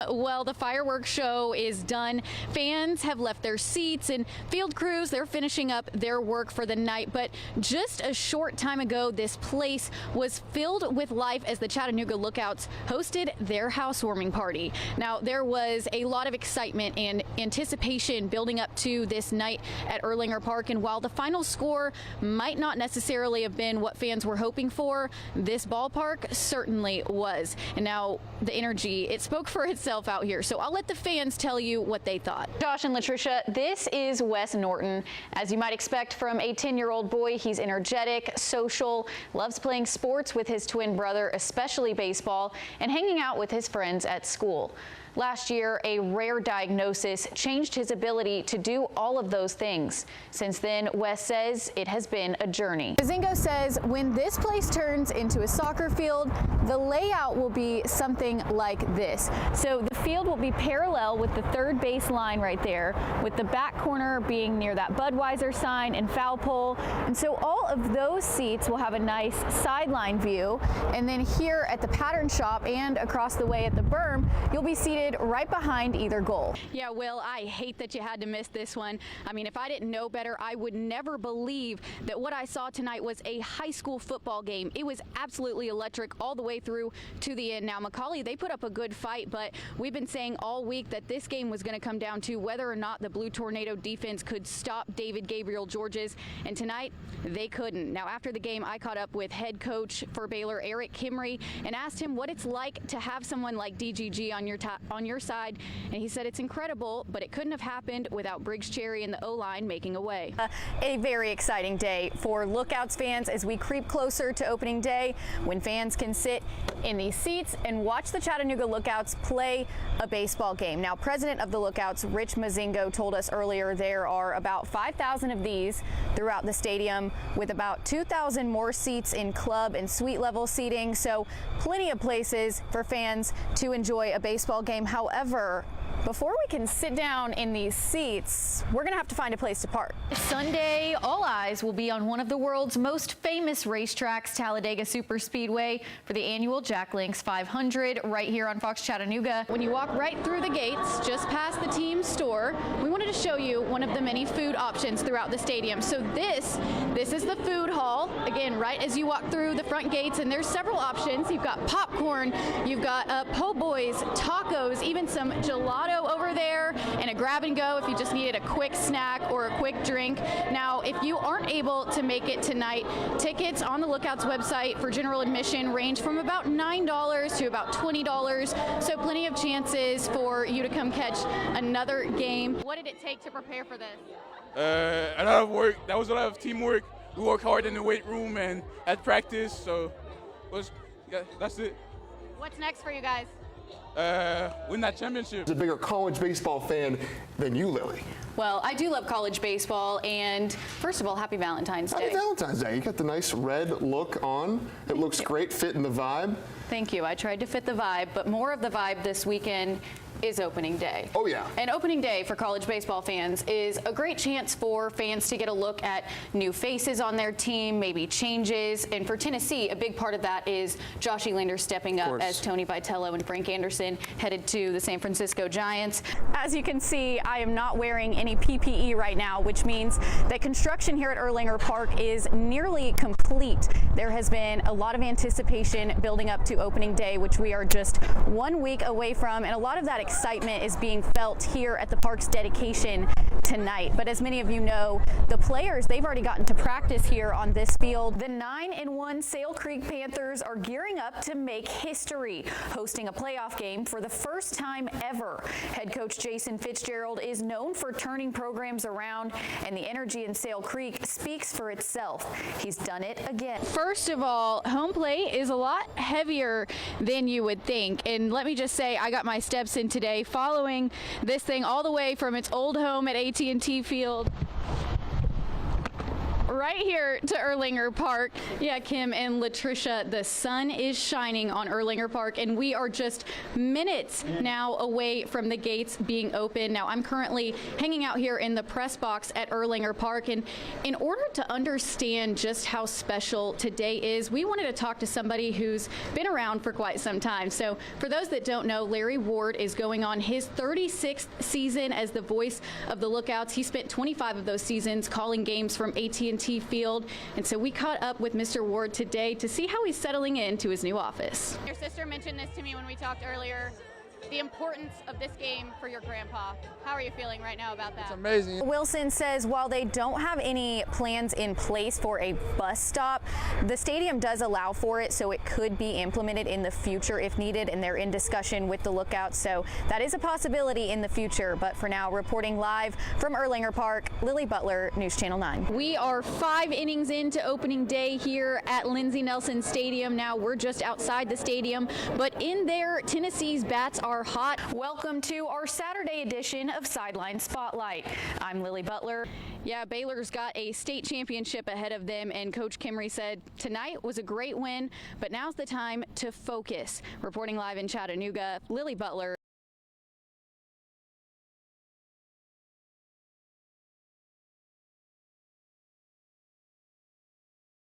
Well, the fireworks show is done. Fans have left their seats, and field crews, they're finishing up their work for the night. But just a short time ago, this place was filled with life as the Chattanooga Lookouts hosted their housewarming party. Now, there was a lot of excitement and anticipation building up to this night at Erlinger Park. And while the final score might not necessarily have been what fans were hoping for, this ballpark certainly was. And now the energy, it spoke for itself out here. So I'll let the fans tell you what they thought. Josh and Latricia, this is Wes Norton. As you might expect from a 10-year-old boy, he's energetic, social, loves playing sports with his twin brother, especially baseball, and hanging out with his friends at school. Last year, a rare diagnosis changed his ability to do all of those things. Since then, Wes says it has been a journey. Mazingo says when this place turns into a soccer field, the layout will be something like this. So the field will be parallel with the third base line right there, with the back corner being near that Budweiser sign and foul pole. And so all of those seats will have a nice sideline view. And then here at the pattern shop and across the way at the berm, you'll be seated right behind either goal. Yeah, Will, I hate that you had to miss this one. I mean, if I didn't know better, I would never believe that what I saw tonight was a high school football game. It was absolutely electric all the way through to the end. Now, McCallie, they put up a good fight, but we've been saying all week that this game was going to come down to whether or not the Blue Tornado defense could stop David Gabriel Georges, and tonight they couldn't. Now, after the game, I caught up with head coach for Baylor, Eric Kimry, and asked him what it's like to have someone like DGG on your side, and he said it's incredible, but it couldn't have happened without Briggs Cherry and the O-line making a way. A very exciting day for Lookouts fans as we creep closer to opening day, when fans can sit in these seats and watch the Chattanooga Lookouts play a baseball game. Now, president of the Lookouts, Rich Mazingo, told us earlier there are about 5,000 of these throughout the stadium, with about 2,000 more seats in club and suite level seating, so plenty of places for fans to enjoy a baseball game. However, before we can sit down in these seats, we're going to have to find a place to park. Sunday, all eyes will be on one of the world's most famous racetracks, Talladega Superspeedway, for the annual Jack Links 500 right here on Fox Chattanooga. When you walk right through the gates, just past the team store, we wanted to show you one of the many food options throughout the stadium. So this is the food hall, again, right as you walk through the front gates, and there's several options. You've got popcorn, you've got po' boys, tacos, even some gelato over there, and a grab and go if you just needed a quick snack or a quick drink. Now, if you aren't able to make it tonight, tickets on the Lookouts website for general admission range from about $9 to about $20, so plenty of chances for you to come catch another game. What did it take to prepare for this? A lot of work. That was a lot of teamwork. We worked hard in the weight room and at practice, so that's it. What's next for you guys? Win that championship. A bigger college baseball fan than you, Lily. Well, I do love college baseball, and first of all, happy Valentine's Day. Happy Valentine's Day. You got the nice red look on. It looks great, fitting the vibe. Thank you. I tried to fit the vibe, but more of the vibe this weekend is opening day. Oh, yeah. And opening day for college baseball fans is a great chance for fans to get a look at new faces on their team, maybe changes. And for Tennessee, a big part of that is Josh Elander stepping up as Tony Vitello and Frank Anderson headed to the San Francisco Giants. As you can see, I am not wearing any PPE right now, which means that construction here at Erlinger Park is nearly complete. There has been a lot of anticipation building up to opening day, which we are just 1 week away from, and a lot of that excitement is being felt here at the park's dedication tonight. But as many of you know, the players, they've already gotten to practice here on this field. The 9-1 Sale Creek Panthers are gearing up to make history, hosting a playoff game for the first time ever. Head coach Jason Fitzgerald is known for turning programs around, and the energy in Sale Creek speaks for itself. He's done it again. First of all, home plate is a lot heavier than you would think, and let me just say, I got my steps in today following this thing all the way from its old home at AT&T Field right here to Erlanger Park. Yeah, Kim and Latricia, the sun is shining on Erlanger Park, and we are just minutes now away from the gates being open. Now, I'm currently hanging out here in the press box at Erlanger Park, and in order to understand just how special today is, we wanted to talk to somebody who's been around for quite some time. So for those that don't know, Larry Ward is going on his 36th season as the voice of the Lookouts. He spent 25 of those seasons calling games from AT&T Field, and so we caught up with Mr. Ward today to see how he's settling into his new office. Your sister mentioned this to me when we talked earlier, the importance of this game for your grandpa. How are you feeling right now about that? It's amazing. Wilson says while they don't have any plans in place for a bus stop, the stadium does allow for it, so it could be implemented in the future if needed, and they're in discussion with the Lookouts, so that is a possibility in the future. But for now, reporting live from Erlanger Park, Lily Butler, News Channel 9. We are 5 innings into opening day here at Lindsey Nelson Stadium. Now we're just outside the stadium, but in there, Tennessee's bats are hot. Welcome to our Saturday edition of Sideline Spotlight. I'm Lily Butler. Yeah, Baylor's got a state championship ahead of them, and Coach Kimry said tonight was a great win, but now's the time to focus. Reporting live in Chattanooga, Lily Butler.